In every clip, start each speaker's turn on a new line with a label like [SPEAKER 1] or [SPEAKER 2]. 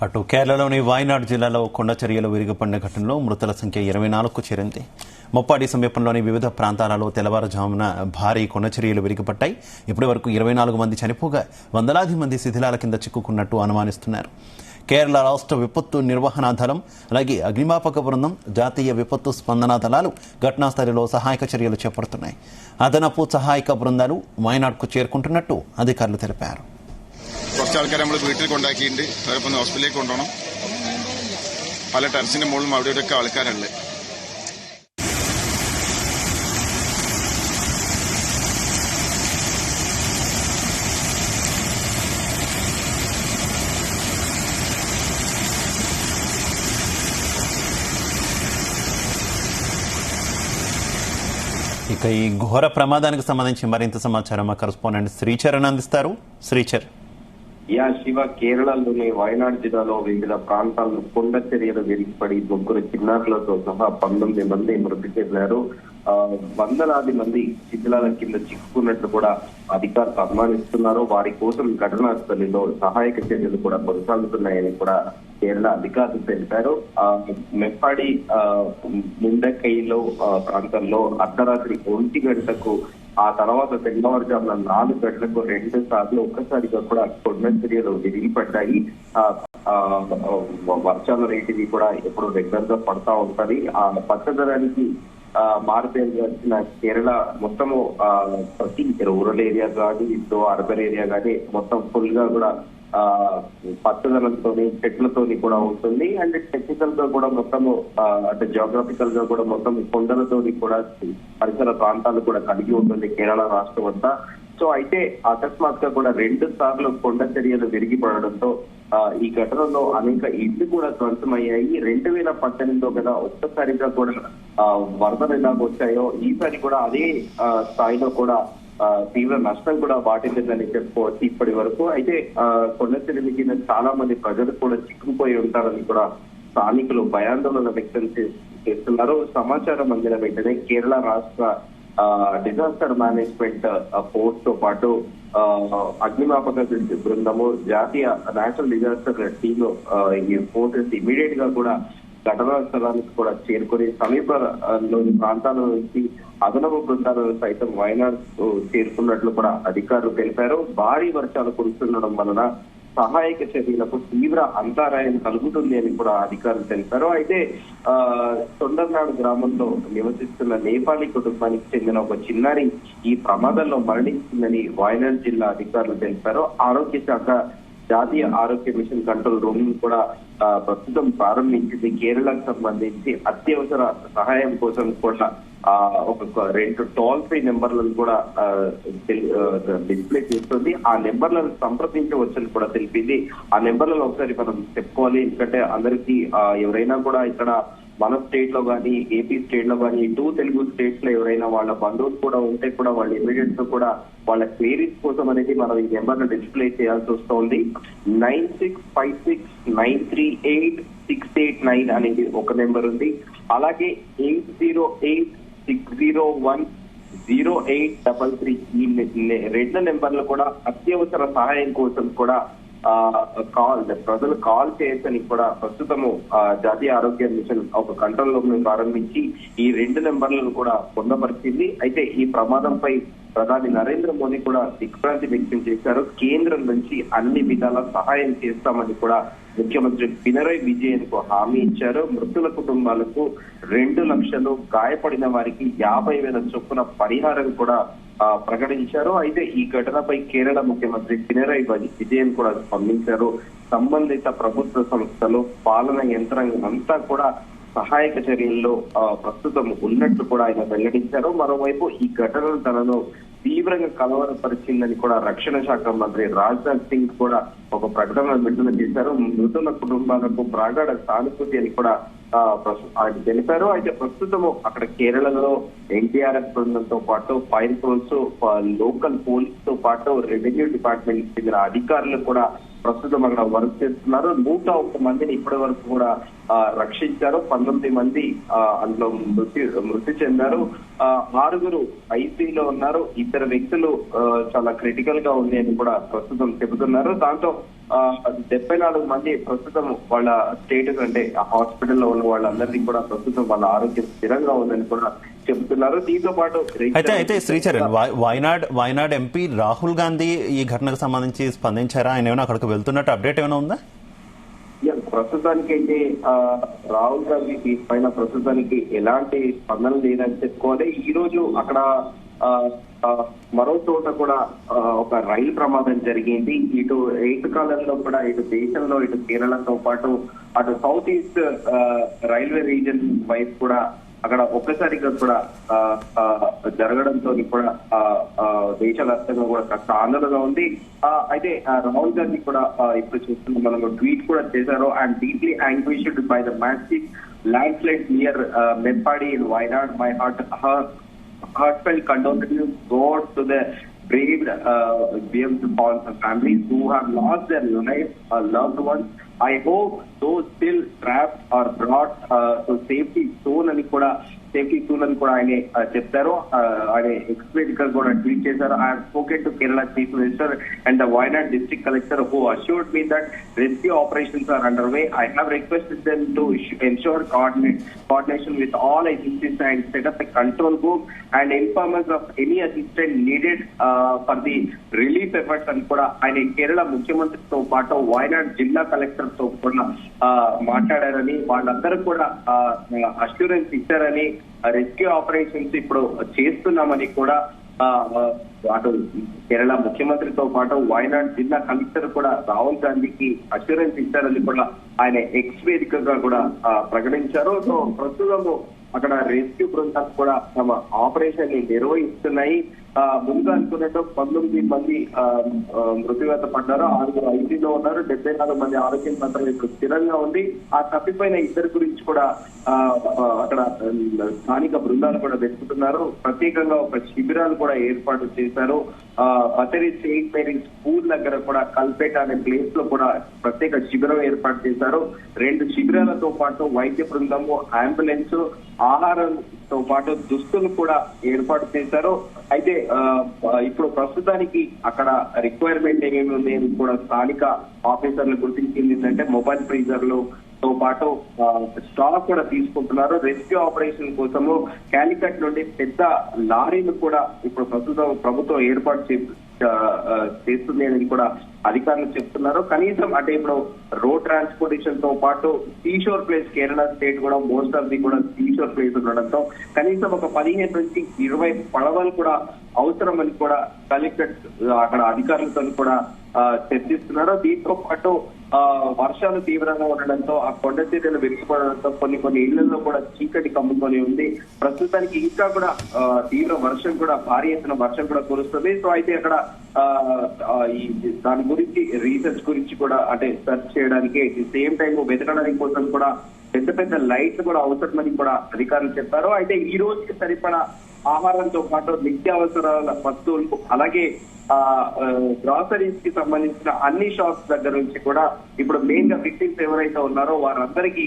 [SPEAKER 1] అటు కేరళలోని వాయనాడ్ జిల్లాలో కొండ చర్యలు విరిగిపడిన ఘటనలో మృతుల సంఖ్య 24కు చేరింది. మొప్పాడి సమీపంలోని వివిధ ప్రాంతాలలో తెల్లవారుజామున భారీ కొండ చర్యలు విరిగిపడ్డాయి. ఇప్పటి వరకు 24 మంది చనిపోగా వందలాది మంది శిథిలాల కింద చిక్కుకున్నట్టు అనుమానిస్తున్నారు. కేరళ రాష్ట్ర విపత్తు నిర్వహణ దళం, అలాగే అగ్నిమాపక బృందం, జాతీయ విపత్తు స్పందన దళాలు ఘటనా స్థలిలో సహాయక చర్యలు చేపడుతున్నాయి. అదనపు సహాయక బృందాలు വയനാട്కు చేరుకుంటున్నట్టు అధికారులు తెలిపారు.
[SPEAKER 2] കുറച്ച് ആൾക്കാരെ നമ്മൾ വീട്ടിൽ കൊണ്ടാക്കിയിട്ടുണ്ട്. അവരിപ്പം ഹോസ്പിറ്റലിലേക്ക് കൊണ്ടുപോകണം. പല ടെറസിന്റെ മുകളിലും അവിടെയൊക്കെ ആൾക്കാരുണ്ട്.
[SPEAKER 1] ఇక ఈ ఘోర ప్రమాదానికి సంబంధించి మరింత సమాచారం మా కరెస్పాండెంట్ శ్రీచరణ్ అందిస్తారు. శ్రీచర్.
[SPEAKER 3] శివ, కేరళలోని వయనాడ్ జిల్లాలో వివిధ ప్రాంతాల్లో కొండ చర్యలు విరిగిపడి 3 చిన్నారులతో సహా 19 మంది మృతి చెందారు. వందలాది మంది శిథిలాల కింద చిక్కుకున్నట్లు కూడా అధికారులు అనుమానిస్తున్నారు. వారి కోసం ఘటనా స్థలిలో సహాయక చర్యలు కూడా కొనసాగుతున్నాయని కూడా కేరళ అధికారులు తెలిపారు. మెప్పాడి ముండకైలో ప్రాంతంలో అర్ధరాత్రి 1 గంటకు, ఆ తర్వాత తెల్లవారుజామున 4 గంటలకు 2 సార్లు ఒక్కసారిగా కూడా కొండ చర్యలు విరిగిపడ్డాయి. వర్షాల రేటివి కూడా ఎప్పుడు రెగ్యులర్ గా పడతా ఉంటది. ఆ పచ్చదనానికి మారుపేరు వచ్చిన కేరళ మొత్తము ప్రతి రూరల్ ఏరియా కానీ, ఇటు అర్బన్ ఏరియా కానీ మొత్తం ఫుల్ గా కూడా పచ్చదనంతోని చెట్లతోని కూడా ఉంటుంది. అండ్ టెక్నికల్ గా కూడా మొత్తము అంటే జియోగ్రఫికల్ గా కూడా మొత్తం కొండలతోని కూడా పరిసర ప్రాంతాలు కూడా కలిగి ఉంటుంది కేరళ రాష్ట్రం అంతా. సో అయితే అకస్మాత్తుగా కూడా 2 సార్లు కొండ చర్యలు విరిగిపడడంతో ఈ ఘటనలో అనేక ఇళ్లు కూడా ధ్వంసమయ్యాయి. 2018లో కదా ఒక్కసారిగా కూడా వరదలు ఎలాగ వచ్చాయో ఈసారి కూడా అదే స్థాయిలో కూడా తీవ్ర నష్టం కూడా వాటిల్లిందని చెప్పుకోవచ్చు ఇప్పటి వరకు. అయితే కొండ చర్యల కింద చాలా మంది ప్రజలు కూడా చిక్కుపోయి ఉంటారని కూడా స్థానికులు భయాందోళన వ్యక్తం చేస్తున్నారు. సమాచారం అందిన వెంటనే కేరళ రాష్ట్ర డిజాస్టర్ మేనేజ్మెంట్ ఫోర్స్ తో పాటు అగ్నిమాపక బృందము, జాతీయ నేషనల్ డిజాస్టర్ టీమ్, ఈ ఫోర్సెస్ ఇమీడియట్ గా కూడా ఘటనా స్థలానికి కూడా చేరుకుని సమీపంలోని ప్రాంతాల నుంచి అదనపు బృందాలను సైతం వయనాడ్ చేరుకున్నట్లు కూడా అధికారులు తెలిపారు. భారీ వర్షాలు కురుస్తుండడం వలన సహాయక చర్యలకు తీవ్ర అంతరాయం కలుగుతుంది అని కూడా అధికారులు తెలిపారు. అయితే తొండర్నాడు గ్రామంలో నివసిస్తున్న నేపాలీ కుటుంబానికి చెందిన ఒక చిన్నారి ఈ ప్రమాదంలో మరణించిందని వయనాడ్ జిల్లా అధికారులు తెలిపారు. ఆరోగ్య శాఖ జాతీయ ఆరోగ్య మిషన్ కంట్రోల్ రూమ్ కూడా ప్రస్తుతం ప్రారంభించింది. కేరళకు సంబంధించి అత్యవసర సహాయం కోసం కూడా ఒక 2 టోల్ ఫ్రీ నెంబర్లను కూడా డిస్ప్లే చేస్తుంది. ఆ నెంబర్లను సంప్రదించవచ్చని కూడా తెలిపింది. ఆ నెంబర్లను ఒకసారి మనం చెప్పుకోవాలి, ఎందుకంటే అందరికీ ఎవరైనా కూడా ఇక్కడ మన స్టేట్ లో కానీ, ఏపీ స్టేట్ లో కానీ, 2 తెలుగు స్టేట్స్ లో ఎవరైనా వాళ్ళ బంధువులు కూడా ఉంటే కూడా వాళ్ళు ఇమీడియట్ గా కూడా వాళ్ళ క్వేరీస్ కోసం అనేది మనం ఈ నెంబర్ ను డిస్ప్లే చేయాల్సి వస్తుంది. 9656938689 అనేది ఒక నెంబర్ ఉంది. అలాగే 8086010833 ఈ 2 నెంబర్లు కూడా అత్యవసర సహాయం కోసం కూడా ప్రజలు కాల్ చేయొచ్చని కూడా ప్రస్తుతము జాతీయ ఆరోగ్య మిషన్ ఒక కంట్రోల్ రూమ్ ను ప్రారంభించి ఈ 2 నెంబర్లను కూడా పొందపరిచింది. అయితే ఈ ప్రమాదంపై ప్రధాని నరేంద్ర మోదీ కూడా దిగ్భ్రాంతి వ్యక్తం చేశారు. కేంద్రం నుంచి అన్ని విధాల సహాయం చేస్తామని కూడా ముఖ్యమంత్రి పినరయ్ విజయన్ కు హామీ ఇచ్చారు. మృతుల కుటుంబాలకు 2 లక్షలు, గాయపడిన వారికి 50,000 చొప్పున పరిహారం కూడా ప్రకటించారు. అయితే ఈ ఘటనపై కేరళ ముఖ్యమంత్రి పినరయ్ విజయన్ కూడా స్పందించారు. సంబంధిత ప్రభుత్వ సంస్థలు, పాలన యంత్రాంగం అంతా కూడా సహాయక చర్యల్లో ప్రస్తుతం ఉన్నట్లు కూడా ఆయన వెల్లడించారు. మరోవైపు ఈ ఘటనను తనను తీవ్రంగా కలవరపరిచిందని కూడా రక్షణ శాఖ మంత్రి రాజ్నాథ్ సింగ్ కూడా ఒక ప్రకటన విడుదల చేశారు. మృతుల కుటుంబాలకు ప్రగాఢ సానుభూతి అని కూడా ఆయన తెలిపారు. అయితే ప్రస్తుతము అక్కడ కేరళలో ఎన్టీఆర్ఎఫ్ బృందంతో పాటు ఫైర్ ఫోర్స్, లోకల్ పోలీస్ తో పాటు రెవెన్యూ డిపార్ట్మెంట్ చెందిన అధికారులు కూడా ప్రస్తుతం అక్కడ వర్క్ చేస్తున్నారు. 101 మందిని ఇప్పటి వరకు కూడా రక్షించారు. 19 మంది అందులో మృతి చెందారు. 6 ఐసీయూలో ఉన్నారు. 2 వ్యక్తులు చాలా క్రిటికల్ గా ఉంది అని కూడా ప్రస్తుతం చెబుతున్నారు. దాంతో 74 మంది ప్రస్తుతం వాళ్ళ స్టేటస్ అంటే హాస్పిటల్లో ఉన్న వాళ్ళందరినీ కూడా ప్రస్తుతం వాళ్ళ ఆరోగ్యం స్థిరంగా ఉందని కూడా చెబుతున్నారు. దీంతో పాటు
[SPEAKER 1] అయితే శ్రీచరణ్, వాయనాడ్ ఎంపీ రాహుల్ గాంధీ ఈ ఘటనకు సంబంధించి స్పందించారా? ఆయన ఏమైనా అక్కడికి వెళ్తున్నట్టు అప్డేట్ ఏమైనా ఉందా?
[SPEAKER 3] ప్రస్తుతానికి అయితే రాహుల్ గాంధీ పైన ప్రస్తుతానికి ఎలాంటి స్పందన లేదని చెప్పుకోవాలి. ఈ రోజు అక్కడ మరో చోట కూడా ఒక రైలు ప్రమాదం జరిగింది. ఇటు ఏకకాలంలో కూడా ఇటు దేశంలో ఇటు కేరళతో పాటు అటు సౌత్ ఈస్ట్ రైల్వే రీజన్ వైపు కూడా అక్కడ ఒక్కసారిగా కూడా జరగడంతో కూడా దేశవ్యాప్తంగా కూడా కాస్త ఆందోళన ఉంది. అయితే రాహుల్ గాంధీ కూడా ఇప్పుడు చూస్తున్న మనం ట్వీట్ కూడా చేశారు. And deeply anguished by the massive landslide near Meppadi in Wayanad. My heartfelt condolences go to the brave families who have lost their lives, loved ones. I hope those still trapped are brought to safety soon అని కూడా ఆయన చెప్తారు. ఆయన experience కూడా tweet చేశారు. I have spoken to Kerala chief minister and the Wayanad district collector who assured me that rescue operations are under way. I have requested them to ensure coordination with all agencies and set up a control room and informers of any assistant needed for the relief efforts అని కూడా ఆయన కేరళ ముఖ్యమంత్రితో పాటు వయనాడ్ జిల్లా collector తో కూడా మాట్లాడారని, వాళ్ళందరూ కూడా అష్యూరెన్స్ ఇచ్చారని, రెస్క్యూ ఆపరేషన్స్ ఇప్పుడు చేస్తున్నామని కూడా అటు కేరళ ముఖ్యమంత్రితో పాటు వయనాడ్ జిల్లా కలెక్టర్ కూడా రాహుల్ గాంధీకి అష్యూరెన్స్ ఇచ్చారని కూడా ఆయన ఎక్స్ వేదికగా కూడా ప్రకటించారు. సో ప్రస్తుతం అక్కడ రెస్క్యూ బృందాలు కూడా తమ ఆపరేషన్ ని నిర్వహిస్తున్నాయి. ముందుగా అనుకున్నట్టు 19 మంది మృత్యువాత పడ్డారు, 6 ఐసీలో ఉన్నారు, 74 మంది ఆరోగ్యం మాత్రం ఇప్పుడు స్థిరంగా ఉంది. ఆ తప్పిపోయిన ఇద్దరు గురించి కూడా అక్కడ స్థానిక బృందాలు కూడా వెతుకుతున్నారు. ప్రత్యేకంగా ఒక శిబిరాలు కూడా ఏర్పాటు చేశారు. బతరి సెయింట్ మేరీ స్కూల్ దగ్గర కూడా కల్పేట అనే ప్లేస్ లో కూడా ప్రత్యేక శిబిరం ఏర్పాటు చేశారు. 2 శిబిరాలతో పాటు వైద్య బృందము, అంబులెన్స్, ఆహారంతో పాటు దుస్తులు కూడా ఏర్పాటు చేశారు. అయితే ఇప్పుడు ప్రస్తుతానికి అక్కడ రిక్వైర్మెంట్ ఏమేమి ఉన్నాయని కూడా స్థానిక ఆఫీసర్లు గుర్తించింది ఏంటంటే మొబైల్ ఫ్రీజర్లు తో పాటు స్టాక్ కూడా తీసుకుంటున్నారు. రెస్క్యూ ఆపరేషన్ కోసము కాలికట్ నుండి పెద్ద లారీలు కూడా ఇప్పుడు ప్రస్తుతం ప్రభుత్వం ఏర్పాటు చేస్తుంది అని కూడా అధికారులు చెప్తున్నారు. కనీసం అంటే ఇప్పుడు రోడ్ ట్రాన్స్పోర్టేషన్ తో పాటు సీషోర్ ప్లేస్, కేరళ స్టేట్ కూడా మోస్ట్ ఆఫ్ ది కూడా సీషోర్ ప్లేస్ ఉండడంతో కనీసం ఒక 15 నుంచి 20 పడవలు కూడా అవసరం అని కూడా కలెక్టర్ అక్కడ అధికారులతో కూడా చర్చిస్తున్నారు. దీంతో పాటు వర్షాలు తీవ్రంగా ఉండడంతో ఆ కొండ చర్యలు విరిగిపడడంతో కొన్ని ఇళ్లలో కూడా చీకటి కమ్ముకొని ఉంది. ప్రస్తుతానికి ఇంకా కూడా తీవ్ర వర్షం కూడా, భారీ ఎత్తున వర్షం కూడా కురుస్తుంది. సో అయితే అక్కడ దాని గురించి రీసెర్చ్ గురించి కూడా అంటే సెర్చ్ చేయడానికి సేమ్ టైం వెతకడానికి కోసం కూడా పెద్ద పెద్ద లైట్లు కూడా అవసరమని కూడా అధికారులు చెప్పారు. అయితే ఈ రోజుకి సరిపడా ఆహారంతో పాటు నిత్యావసరాల వస్తువులు, అలాగే గ్రాసరీస్ కి సంబంధించిన అన్ని షాప్స్ దగ్గర నుంచి కూడా ఇప్పుడు మెయిన్ గా విక్టిమ్స్ ఎవరైతే ఉన్నారో వారందరికీ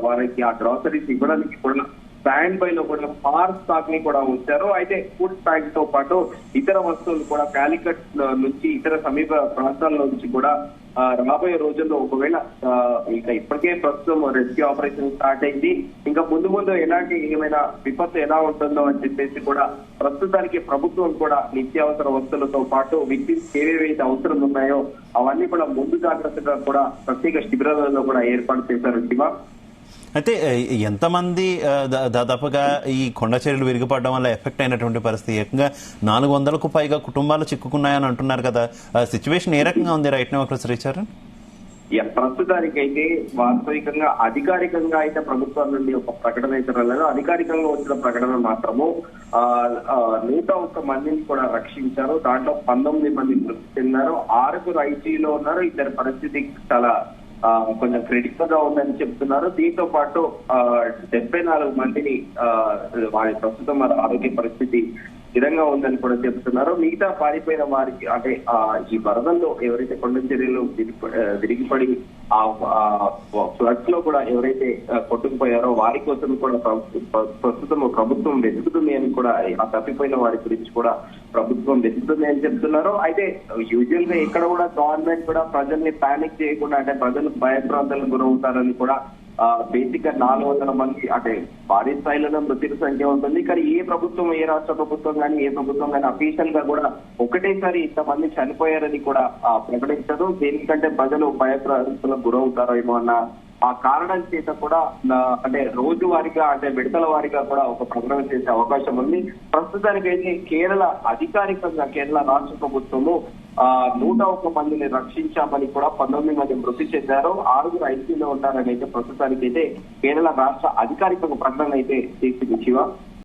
[SPEAKER 3] వారికి ఆ గ్రాసరీస్ ఇవ్వడానికి కూడా స్టాండ్ బై లో కూడా పార్ స్టాక్ ని కూడా ఉంచారు. అయితే ఫుడ్ ప్యాక్ తో పాటు ఇతర వస్తువులు కూడా కాలికట్ నుంచి ఇతర సమీప ప్రాంతాల నుంచి కూడా రాబోయే రోజుల్లో ఒకవేళ ఇంకా ఇప్పటికే ప్రస్తుతం రెస్క్యూ ఆపరేషన్ స్టార్ట్ అయింది, ఇంకా ముందు ఎలాంటి ఏమైనా విపత్తు ఎలా ఉంటుందో అని చెప్పేసి కూడా ప్రస్తుతానికి ప్రభుత్వం కూడా నిత్యావసర వస్తువులతో పాటు విద్యుత్ ఏవేవైతే అవసరం ఉన్నాయో అవన్నీ కూడా ముందు జాగ్రత్తగా కూడా ప్రత్యేక శిబిరాలలో కూడా ఏర్పాటు చేశారు. శివ,
[SPEAKER 1] అయితే ఎంతమంది దాదాపుగా ఈ కొండ చర్యలు విరిగిపడడం వల్ల ఎఫెక్ట్ అయినటువంటి పరిస్థితి? ఏకంగా 400కు పైగా కుటుంబాలు చిక్కుకున్నాయని అంటున్నారు కదా, సిచ్యువేషన్ ఏ రకంగా ఉంది రైట్ నౌ అక్కడ శ్రీచరణ్?
[SPEAKER 3] ప్రస్తుతానికైతే వాస్తవికంగా అధికారికంగా అయితే ప్రభుత్వం నుండి ఒక ప్రకటన అయితే రాలేదు. అధికారికంగా వచ్చిన ప్రకటన మాత్రము 101 మందిని కూడా రక్షించారు. దాంట్లో 19 మంది మృతి చెందారు, 6 ఐసీయూలో ఉన్నారు. ఇద్దరి పరిస్థితి చాలా కొంచెం క్రిటికల్ గా ఉందని చెప్తున్నారు. దీంతో పాటు 74 మందిని వారి ప్రస్తుతం వారి ఆరోగ్య పరిస్థితి స్థిరంగా ఉందని కూడా చెప్తున్నారు. మిగతా పారిపోయిన వారికి అంటే ఈ వరదల్లో ఎవరైతే కొండ చర్యలు విరిగిపడి ఫ్లడ్స్ లో కూడా ఎవరైతే కొట్టుకుపోయారో వారి కోసం కూడా ప్రస్తుతం ప్రభుత్వం వెతుకుతుంది అని కూడా, ఆ తప్పిపోయిన వారి గురించి కూడా ప్రభుత్వం వెతుకుతుంది అని చెప్తున్నారు. అయితే యూజువల్ గా ఇక్కడ కూడా గవర్నమెంట్ కూడా ప్రజల్ని పానిక్ చేయకుండా, అంటే ప్రజలు భయభ్రాంతులకు గురవుతారని కూడా బేసిక్ గా 400 మంది అంటే భారీ స్థాయిలో మృతుల సంఖ్య ఉంటుంది. కానీ ఏ ప్రభుత్వం, ఏ రాష్ట్ర ప్రభుత్వం కానీ ఏ ప్రభుత్వం కానీ అఫీషియల్ గా కూడా ఒకటేసారి ఇంతమంది చనిపోయారని కూడా ప్రకటించదు. దేనికంటే ప్రజలు భయభ్రాంతులకు గురవుతారేమో అన్న ఆ కారణం చేత కూడా అంటే రోజువారీగా, అంటే విడతల వారీగా కూడా ఒక ప్రకటన చేసే అవకాశం ఉంది. ప్రస్తుతానికైతే కేరళ అధికారికంగా కేరళ రాష్ట్ర ప్రభుత్వము 101 మందిని రక్షించామని కూడా 19 మంది మృతి చెందారు, 6 ఐసీయూలో ఉన్నారని అయితే ప్రస్తుతానికైతే కేరళ రాష్ట్ర అధికారిక ప్రకటన అయితే చేసింది. శివ.